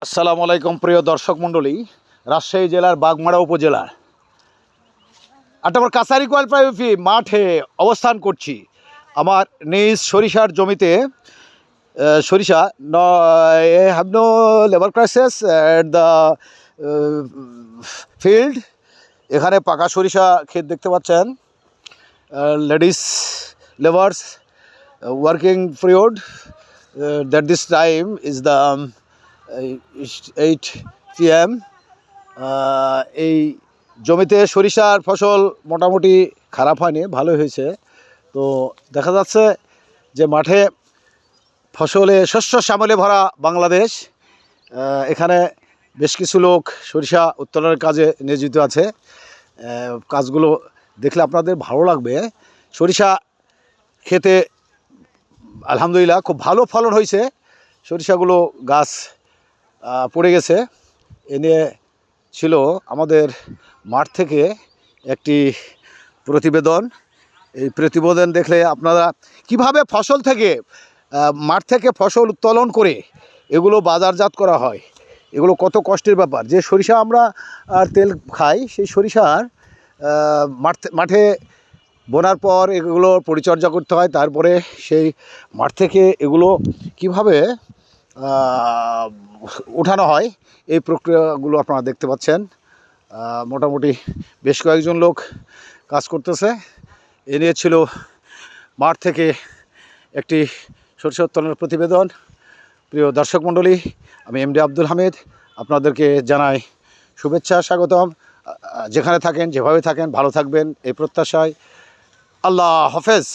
আসসালামু আলাইকুম প্রিয় দর্শক মণ্ডলী, রাজশাহী জেলার বাগমারা উপজেলার ৮ নম্বর কাছারি কোয়ালপ্রাইভি মাঠে অবস্থান করছি। আমার নিজ সরিষার জমিতে সরিষা have no labour crisis at the field. এখানে পাকা সরিষা ক্ষেত দেখতে পাচ্ছেন। Ladies labours working period that this time is the 8 PM। এই জমিতে সরিষার ফসল মোটামুটি খারাপ হয়নি, ভালো হয়েছে। তো দেখা যাচ্ছে যে মাঠে ফসলে শস্য শ্যামলে ভরা বাংলাদেশ। এখানে বেশ কিছু লোক সরিষা উত্তোলনের কাজে নিয়োজিত আছে। কাজগুলো দেখলে আপনাদের ভালো লাগবে। সরিষা খেতে আলহামদুলিল্লাহ খুব ভালো ফলন হয়েছে। সরিষাগুলো গাছ পড়ে গেছে। এ নিয়ে ছিল আমাদের মাঠ থেকে একটি প্রতিবেদন। এই প্রতিবেদন দেখলে আপনারা কিভাবে ফসল থেকে মাঠ থেকে ফসল উত্তোলন করে এগুলো বাজারজাত করা হয়, এগুলো কত কষ্টের ব্যাপার। যে সরিষা আমরা তেল খাই, সেই সরিষার মাঠে বোনার পর এগুলো পরিচর্যা করতে হয়, তারপরে সেই মাঠ থেকে এগুলো কিভাবে ওঠানো হয়, এই প্রক্রিয়াগুলো আপনারা দেখতে পাচ্ছেন। মোটামুটি বেশ কয়েকজন লোক কাজ করতেছে। এ নিয়ে ছিল মাঠ থেকে একটি সরিষা উত্তোলনের প্রতিবেদন। প্রিয় দর্শক মণ্ডলী, আমি এমডি আব্দুল হামিদ আপনাদেরকে জানাই শুভেচ্ছা, স্বাগতম। যেখানে থাকেন, যেভাবে থাকেন, ভালো থাকবেন এই প্রত্যাশায়। আল্লাহ হাফেজ।